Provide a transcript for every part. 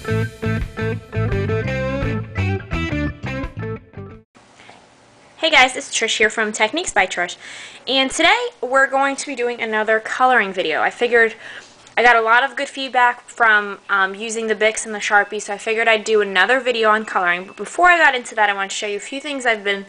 Hey guys, it's Trish here from Techniques by Trish, and today we're going to be doing another coloring video. I figured I got a lot of good feedback from using the Bics and the Sharpies, so I figured I'd do another video on coloring. But before I got into that, I want to show you a few things I've been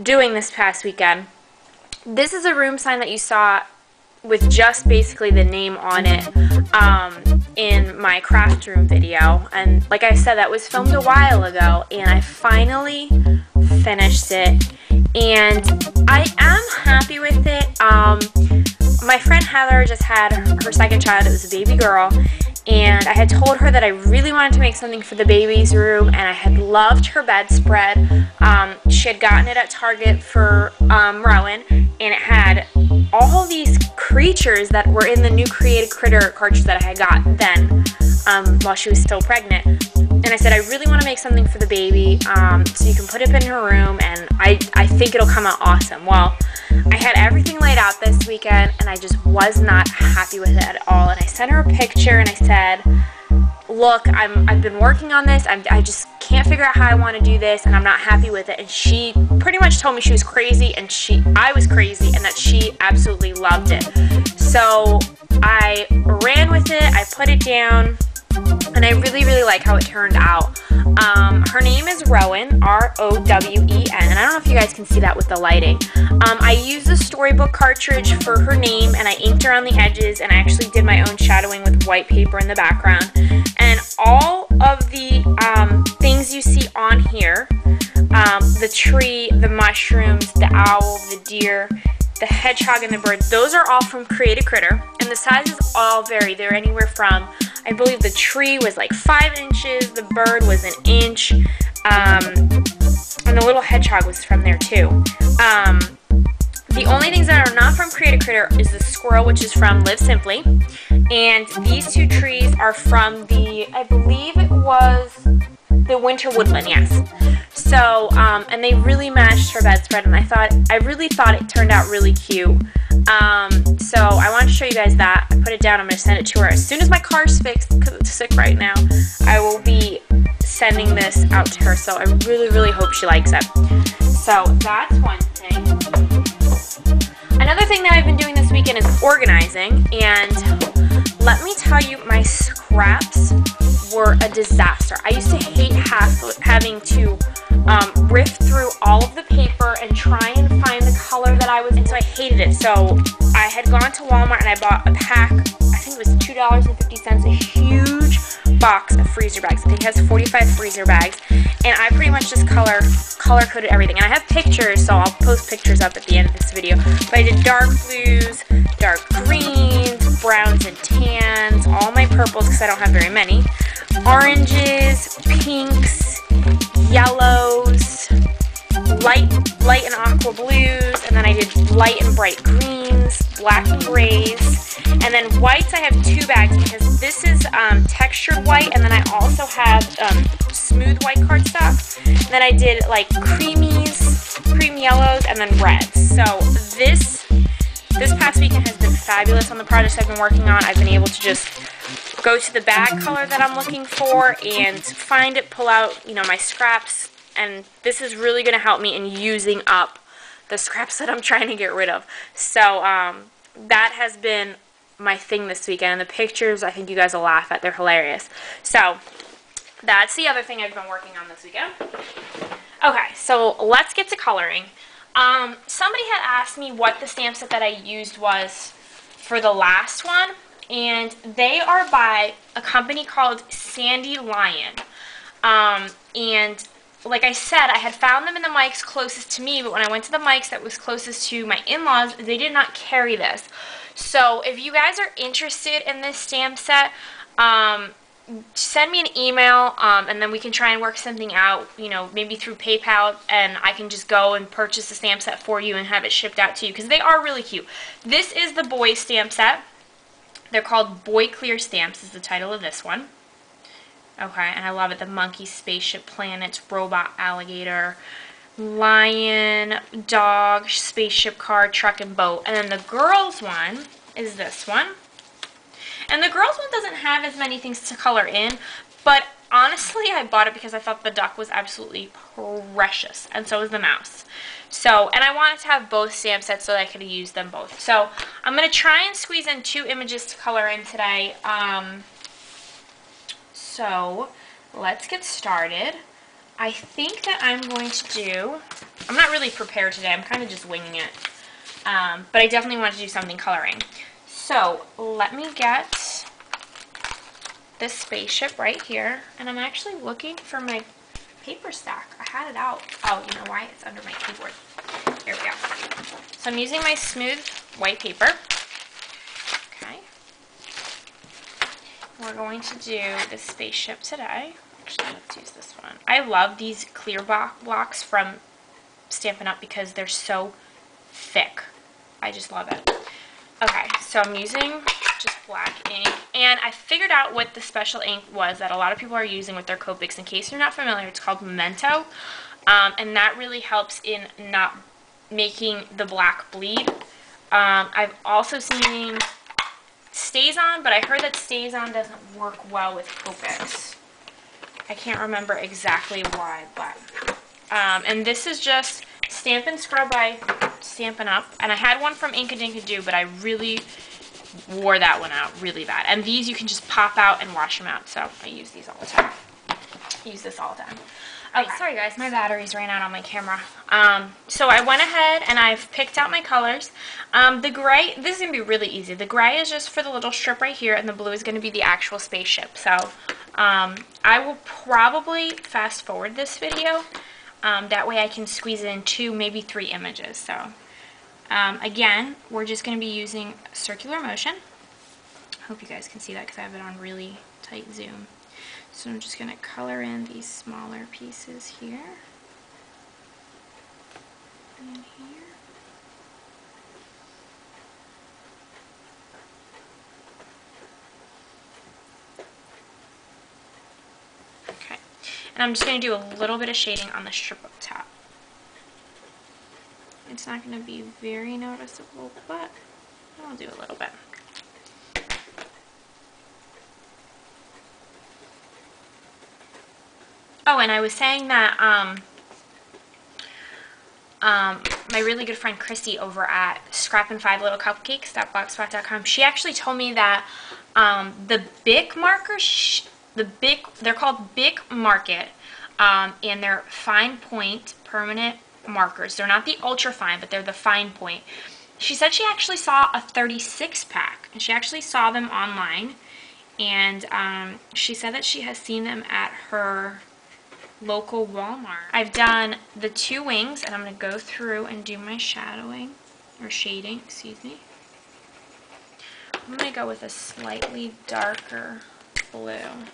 doing this past weekend. This is a room sign that you saw with just basically the name on it in my craft room video, and like I said, that was filmed a while ago, and I finally finished it, and I am happy with it. My friend Heather just had her second child. It was a baby girl, and I had told her that I really wanted to make something for the baby's room, and I had loved her bedspread. She had gotten it at Target for Rowan, and it had all these creatures that were in the new Creative Critter cartridge that I had got then while she was still pregnant. And I said, I really want to make something for the baby so you can put it in her room, and I think it'll come out awesome. Well, I had everything laid out this weekend, and I just was not happy with it at all. And I sent her a picture, and I said, look, I've been working on this. I just can't figure out how I want to do this, and I'm not happy with it. And she pretty much told me she was crazy, and I was crazy, and that she absolutely loved it. So I ran with it. I put it down, and I really, really like how it turned out. Her name is Rowan, R-O-W-E-N, and I don't know if you guys can see that with the lighting. I used a storybook cartridge for her name, and I inked around the edges, and I actually did my own shadowing with white paper in the background. And all of the things you see on here, the tree, the mushrooms, the owl, the deer, the hedgehog, and the bird, those are all from Creative Critter, and the sizes all vary. They're anywhere from, I believe the tree was like 5 inches, the bird was an inch, and the little hedgehog was from there too. The only things that are not from Creative Critter is the squirrel, which is from Live Simply, and these two trees are from the, I believe it was the Winter Woodland, yes. So, and they really matched her bedspread, and I really thought it turned out really cute. So I wanted to show you guys that. I put it down. I'm going to send it to her as soon as my car's fixed, because it's sick right now. I will be sending this out to her, so I really, really hope she likes it. So that's one thing. Another thing that I've been doing this weekend is organizing, and let me tell you, my scraps were a disaster. I used to hate having to riff through all of the paper and try and find the color that I was in, so I hated it. So I had gone to Walmart and I bought a pack, I think it was $2.50, a huge box of freezer bags. I think it has 45 freezer bags, and I pretty much just color coded everything. And I have pictures, so I'll post pictures up at the end of this video. But I did dark blues, dark greens, browns and tans, all my purples because I don't have very many, oranges, pinks, yellows, light and aqua blues, and then I did light and bright greens, black and grays, and then whites I have 2 bags because this is textured white, and then I also have smooth white cardstock. And then I did like creamies, cream yellows, and then reds. So this past weekend has been fabulous on the projects I've been working on. I've been able to just go to the bag color that I'm looking for and find it, pull out, you know, my scraps, and this is really going to help me in using up the scraps that I'm trying to get rid of. So that has been my thing this weekend, and the pictures I think you guys will laugh at. They're hilarious. So that's the other thing I've been working on this weekend. Okay, so let's get to coloring. Somebody had asked me what the stamp set that I used was for the last one, and they are by a company called Sandy Lion. And like I said, I had found them in the mics closest to me, but when I went to the mics that was closest to my in-laws, they did not carry this. So if you guys are interested in this stamp set, send me an email, and then we can try and work something out, you know, maybe through PayPal, and I can just go and purchase the stamp set for you and have it shipped out to you, because they are really cute. This is the boy stamp set. They're called Boy Clear Stamps is the title of this one. Okay, and I love it. The monkey, spaceship, planets, robot, alligator, lion, dog, spaceship, car, truck, and boat. And then the girls one is this one. And the girls one doesn't have as many things to color in, but honestly, I bought it because I thought the duck was absolutely precious, and so was the mouse. So, and I wanted to have both stamp sets so that I could use them both. So, I'm going to try and squeeze in 2 images to color in today. So, let's get started. I think that I'm going to do, I'm not really prepared today, I'm kind of just winging it. But I definitely want to do something coloring. So, let me get this spaceship right here, and I'm actually looking for my paper stack. I had it out. Oh, you know why? It's under my keyboard. Here we go. So I'm using my smooth white paper. Okay. We're going to do this spaceship today. Actually, let's use this one. I love these clear blocks from Stampin' Up! Because they're so thick. I just love it. Okay, so I'm using just black ink, and I figured out what the special ink was that a lot of people are using with their Copics. In case you're not familiar, it's called Memento, and that really helps in not making the black bleed. I've also seen StazOn, but I heard that StazOn doesn't work well with Copics. I can't remember exactly why, but and this is just Stampin' Scrub by Stampin' Up! And I had one from Inkadinkado, but I really wore that one out really bad. And these you can just pop out and wash them out, so I use these all the time. I use this all the time. Okay, sorry guys, my batteries ran out on my camera. So I went ahead and I've picked out my colors. The gray, this is going to be really easy. The gray is just for the little strip right here, and the blue is going to be the actual spaceship. So I will probably fast forward this video. That way I can squeeze in 2, maybe 3 images. So again, we're just going to be using circular motion. I hope you guys can see that because I have it on really tight zoom. So I'm just going to color in these smaller pieces here and here. Okay, and I'm just going to do a little bit of shading on the strip up top. It's not going to be very noticeable, but I'll do a little bit. Oh, and I was saying that my really good friend Christy over at scrappin5littlecupcakes.blogspot.com, she actually told me that the Bic markers, they're called Bic Market, and they're fine point permanent markers. They're not the ultra fine, but they're the fine point. She said she actually saw a 36 pack, and she actually saw them online, and she said that she has seen them at her local Walmart. I've done the 2 wings, and I'm going to go through and do my shadowing, or shading, excuse me. I'm going to go with a slightly darker blue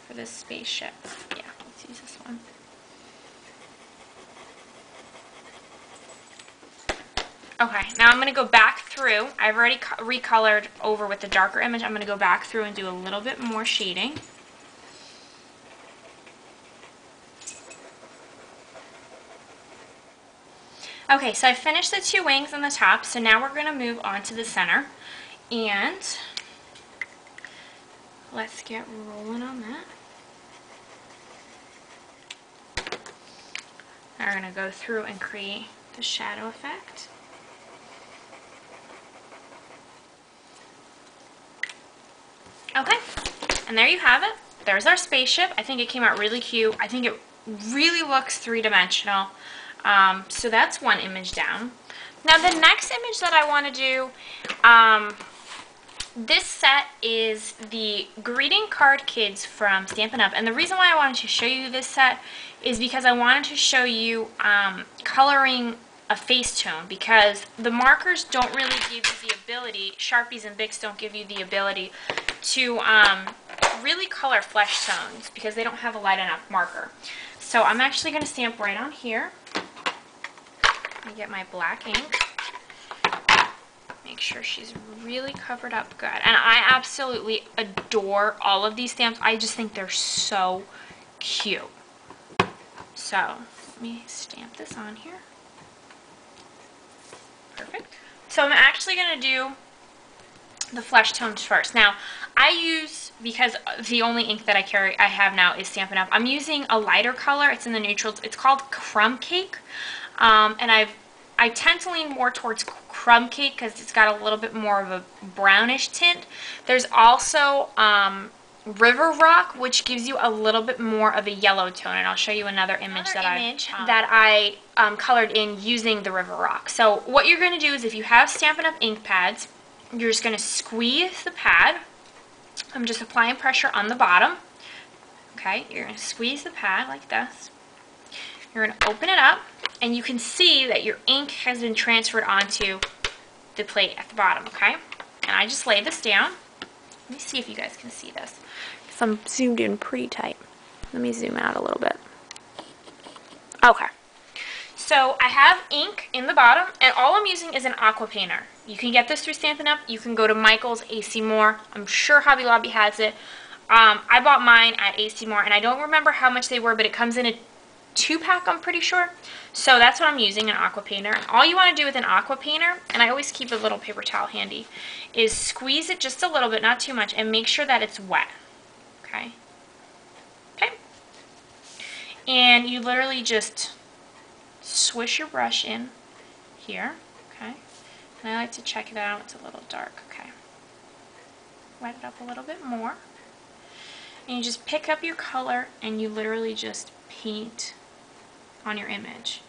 for this spaceship. Yeah, let's use this one. Okay, now I'm going to go back through. I've already recolored over with the darker image. I'm going to go back through and do a little bit more shading. Okay, so I finished the 2 wings on the top, so now we're going to move on to the center. And let's get rolling on that. Now we're going to go through and create the shadow effect. Okay, and there you have it. There's our spaceship. I think it came out really cute. I think it really looks 3-dimensional. So that's one image down. Now the next image that I want to do, this set is the greeting card kids from Stampin' Up! And the reason why I wanted to show you this set is because I wanted to show you coloring a face tone, because the markers don't really give you the ability, Sharpies and Bics don't give you the ability to really color flesh tones because they don't have a light enough marker. So I'm actually going to stamp right on here. Let me get my black ink. Make sure she's really covered up good. And I absolutely adore all of these stamps. I just think they're so cute. So let me stamp this on here. Perfect. So I'm actually going to do the flesh tones first. Now, I use, because the only ink that I have now is Stampin' Up. I'm using a lighter color. It's in the neutrals. It's called Crumb Cake, and I tend to lean more towards Crumb Cake because it's got a little bit more of a brownish tint. There's also River Rock, which gives you a little bit more of a yellow tone, and I'll show you another image that I colored in using the River Rock. So what you're going to do is, if you have Stampin' Up ink pads, you're just going to squeeze the pad. I'm just applying pressure on the bottom. Okay, you're going to squeeze the pad like this. You're going to open it up, and you can see that your ink has been transferred onto the plate at the bottom, okay? And I just lay this down. Let me see if you guys can see this, because I'm zoomed in pretty tight. Let me zoom out a little bit. Okay. So I have ink in the bottom, and all I'm using is an aqua painter. You can get this through Stampin' Up. You can go to Michael's, AC Moore. I'm sure Hobby Lobby has it. I bought mine at AC Moore, and I don't remember how much they were, but it comes in a 2-pack, I'm pretty sure. So that's what I'm using, an aqua painter. And all you want to do with an aqua painter, and I always keep a little paper towel handy, is squeeze it just a little bit, not too much, and make sure that it's wet. Okay? Okay. And you literally just swish your brush in here. Okay? And I like to check it out. It's a little dark. Okay. Wet it up a little bit more. And you just pick up your color and you literally just paint on your image.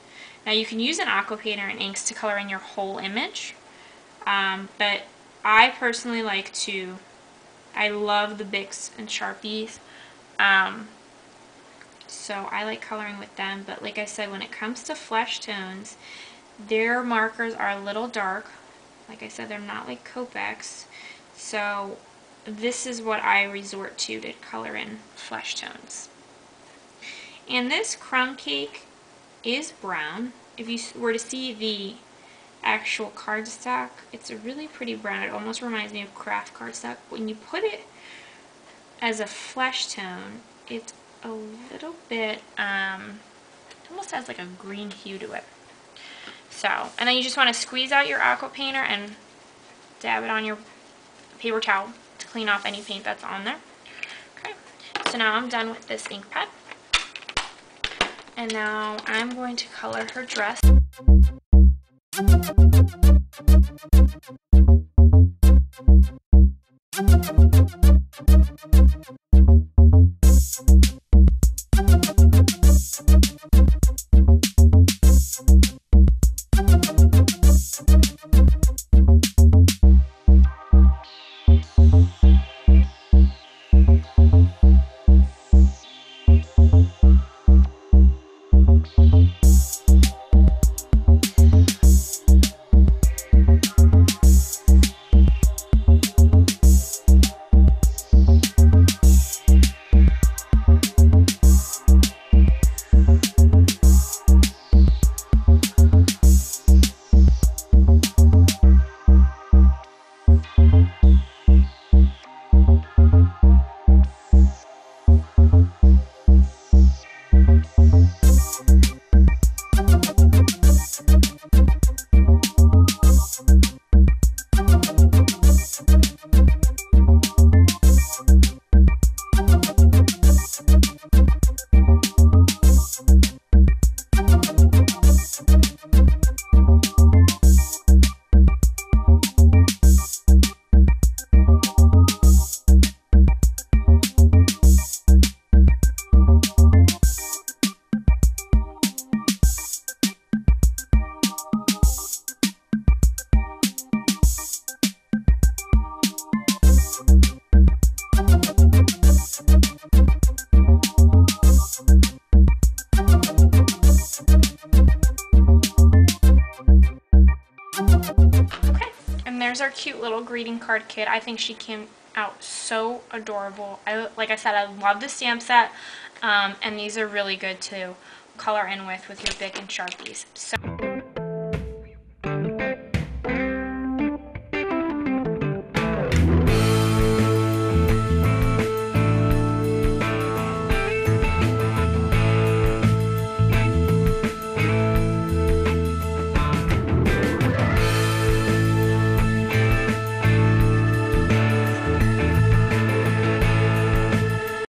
Now you can use an aqua painter and inks to color in your whole image, but I personally like to, I love the Bics and Sharpies, so I like coloring with them. But like I said, when it comes to flesh tones, their markers are a little dark. Like I said, they're not like Copics, so this is what I resort to color in flesh tones. And this Crumb Cake is brown. If you were to see the actual cardstock, it's a really pretty brown. It almost reminds me of craft cardstock. When you put it as a flesh tone, it's a little bit, almost has like a green hue to it. So, and then you just want to squeeze out your aqua painter and dab it on your paper towel to clean off any paint that's on there. Okay, so now I'm done with this ink pad. And now I'm going to color her dress. There's our cute little greeting card kit. I think she came out so adorable. Like I said, I love the stamp set, and these are really good to color in with your Bic and Sharpies. So